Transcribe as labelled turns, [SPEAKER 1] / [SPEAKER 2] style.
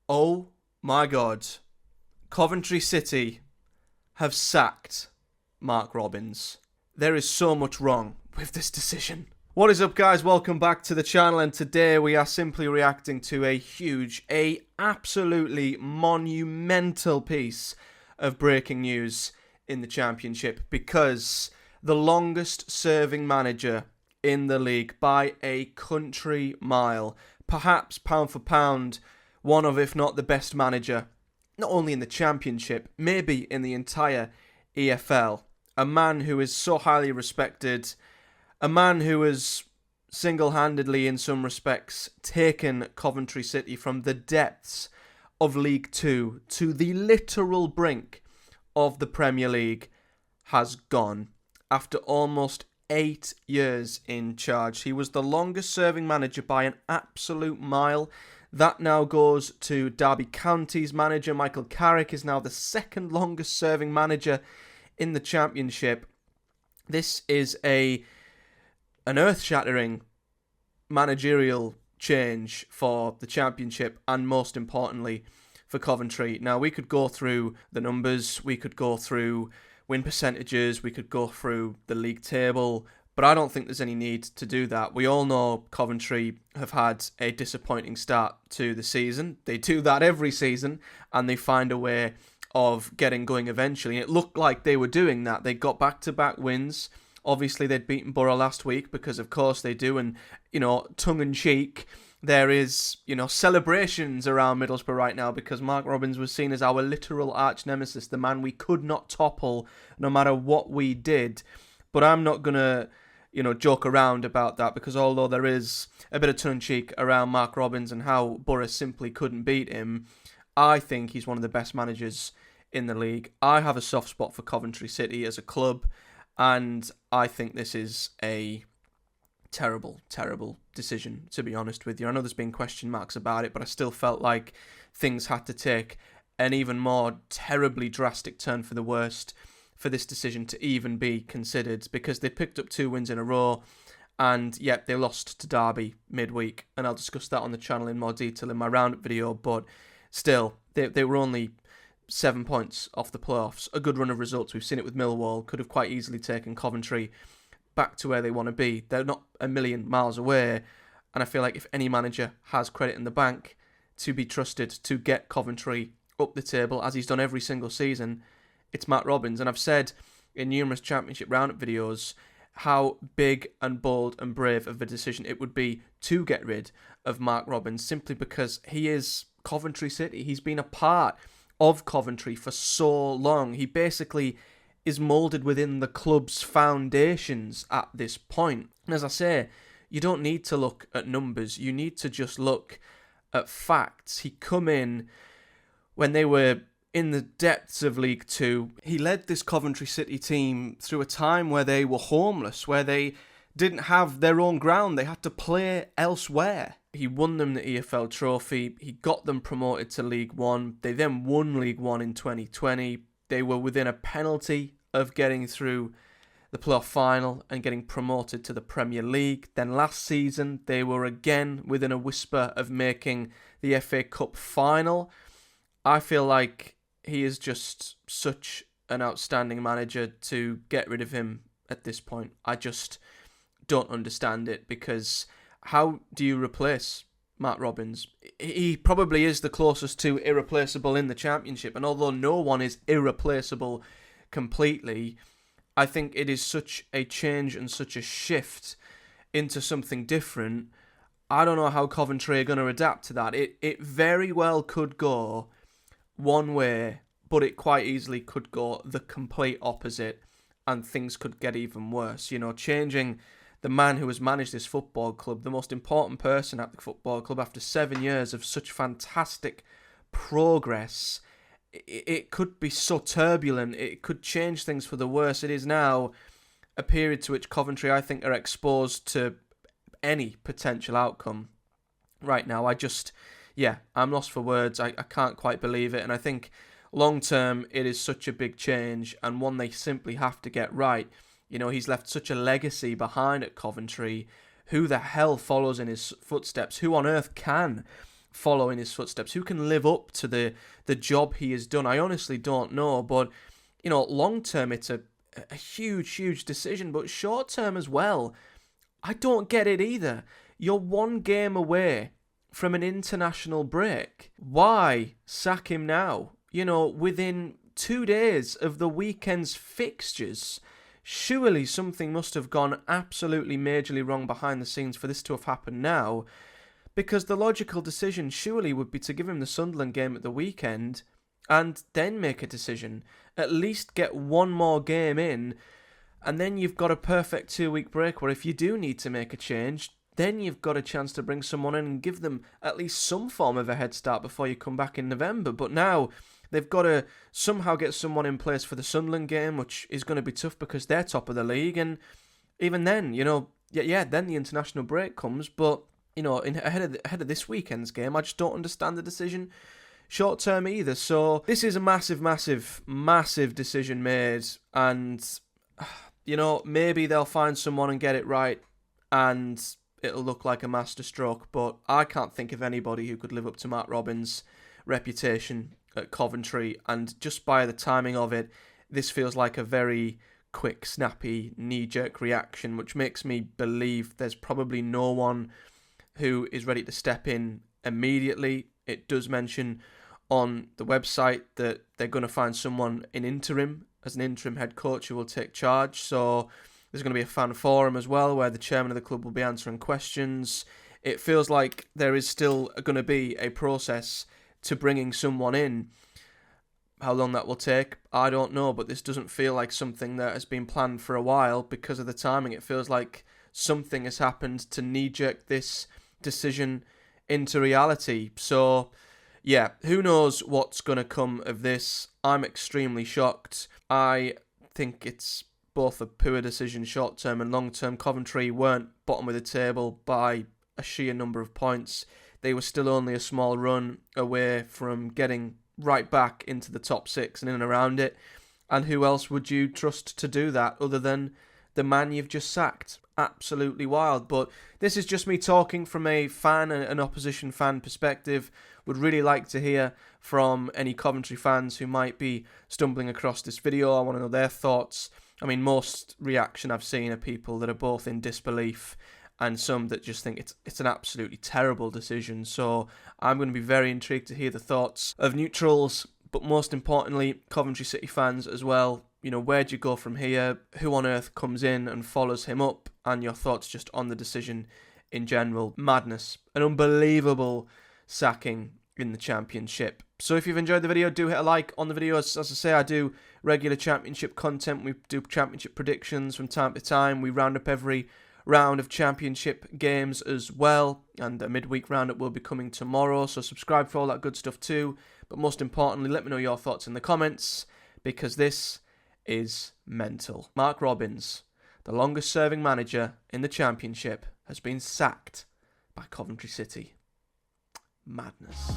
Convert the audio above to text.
[SPEAKER 1] Oh my God. Coventry City have sacked Mark Robins. There is so much wrong with this decision. What is up, guys? Welcome back to the channel, and today we are simply reacting to a absolutely monumental piece of breaking news in the Championship, because the longest serving manager in the league by a country mile, perhaps pound for pound, one of, if not the best manager, not only in the Championship, maybe in the entire EFL. A man who is so highly respected, a man who has single-handedly, in some respects, taken Coventry City from the depths of League Two to the literal brink of the Premier League, has gone after almost 8 years in charge. He was the longest-serving manager by an absolute mile. That now goes to Derby County's manager. Michael Carrick is now the second longest serving manager in the Championship. This is an earth-shattering managerial change for the Championship, and most importantly for Coventry. Now, we could go through the numbers, we could go through win percentages, we could go through the league table, but I don't think there's any need to do that. We all know Coventry have had a disappointing start to the season. They do that every season, and they find a way of getting going eventually. It looked like they were doing that. They got back-to-back wins. Obviously, they'd beaten Borough last week, because of course they do, and, tongue-in-cheek, there is, celebrations around Middlesbrough right now, because Mark Robins was seen as our literal arch-nemesis, the man we could not topple no matter what we did. But I'm not going to joke around about that, because although there is a bit of tongue-in-cheek around Mark Robins and how Borough simply couldn't beat him, I think he's one of the best managers in the league. I have a soft spot for Coventry City as a club, and I think this is a terrible, terrible decision, to be honest with you. I know there's been question marks about it, but I still felt like things had to take an even more terribly drastic turn for the worst for this decision to even be considered, because they picked up 2 wins in a row, and yet they lost to Derby midweek, and I'll discuss that on the channel in more detail in my roundup video. But still, they were only 7 points off the playoffs. A good run of results. We've seen it with Millwall. Could have quite easily taken Coventry back to where they want to be. They're not a million miles away, and I feel like if any manager has credit in the bank to be trusted to get Coventry up the table, as he's done every single season, it's Matt Robins. And I've said in numerous Championship roundup videos how big and bold and brave of a decision it would be to get rid of Mark Robins, simply because he is Coventry City. He's been a part of Coventry for so long. He basically is moulded within the club's foundations at this point. And as I say, you don't need to look at numbers. You need to just look at facts. He come in when they were in the depths of League Two. He led this Coventry City team through a time where they were homeless, where they didn't have their own ground. They had to play elsewhere. He won them the EFL trophy. He got them promoted to League One. They then won League One in 2020. They were within a penalty of getting through the playoff final and getting promoted to the Premier League. Then last season, they were again within a whisper of making the FA Cup final. I feel like he is just such an outstanding manager. To get rid of him at this point, I just don't understand it, because how do you replace Matt Robins? He probably is the closest to irreplaceable in the Championship, and although no one is irreplaceable completely, I think it is such a change and such a shift into something different. I don't know how Coventry are going to adapt to that. It very well could go one way, but it quite easily could go the complete opposite, and things could get even worse. Changing the man who has managed this football club, the most important person at the football club, after 7 years of such fantastic progress, it could be so turbulent. It could change things for the worse. It is now a period to which Coventry, I think, are exposed to any potential outcome right now. I'm lost for words. I can't quite believe it. And I think long term, it is such a big change, and one they simply have to get right. He's left such a legacy behind at Coventry. Who the hell follows in his footsteps? Who on earth can follow in his footsteps, who can live up to the job he has done. I honestly don't know, but, you know, long term it's a huge decision, but short term as well, I don't get it either. You're one game away from an international break. Why sack him now? You know, within 2 days of the weekend's fixtures. Surely something must have gone absolutely majorly wrong behind the scenes for this to have happened now, because the logical decision surely would be to give him the Sunderland game at the weekend and then make a decision. At least get one more game in, and then you've got a perfect 2-week break where if you do need to make a change, then you've got a chance to bring someone in and give them at least some form of a head start before you come back in November. But now they've got to somehow get someone in place for the Sunderland game, which is going to be tough because they're top of the league. And even then, you know, then the international break comes. But, you know, ahead of this weekend's game, I just don't understand the decision short term either. So this is a massive decision made. And, you know, maybe they'll find someone and get it right, and it'll look like a masterstroke, but I can't think of anybody who could live up to Mark Robins' reputation at Coventry, and just by the timing of it, this feels like a very quick, snappy, knee-jerk reaction, which makes me believe there's probably no one who is ready to step in immediately. It does mention on the website that they're going to find someone in interim, as an interim head coach who will take charge, so there's going to be a fan forum as well where the chairman of the club will be answering questions. It feels like there is still going to be a process to bringing someone in. How long that will take, I don't know, but this doesn't feel like something that has been planned for a while because of the timing. It feels like something has happened to knee-jerk this decision into reality. So, yeah, who knows what's going to come of this. I'm extremely shocked. I think it's both a poor decision short-term and long-term. Coventry weren't bottom of the table by a sheer number of points. They were still only a small run away from getting right back into the top 6 and in and around it. And who else would you trust to do that other than the man you've just sacked? Absolutely wild. But this is just me talking from a fan and an opposition fan perspective. Would really like to hear from any Coventry fans who might be stumbling across this video. I want to know their thoughts. I mean, most reaction I've seen are people that are both in disbelief and some that just think it's an absolutely terrible decision. So I'm going to be very intrigued to hear the thoughts of neutrals, but most importantly, Coventry City fans as well. You know, where do you go from here? Who on earth comes in and follows him up? And your thoughts just on the decision in general. Madness. An unbelievable sacking in the Championship. So if you've enjoyed the video, do hit a like on the video. As I say, I do regular Championship content. We do Championship predictions from time to time. We round up every round of Championship games as well, and a midweek roundup will be coming tomorrow, so subscribe for all that good stuff too. But most importantly, let me know your thoughts in the comments, because this is mental. Mark Robins, the longest serving manager in the Championship, has been sacked by Coventry City. Madness.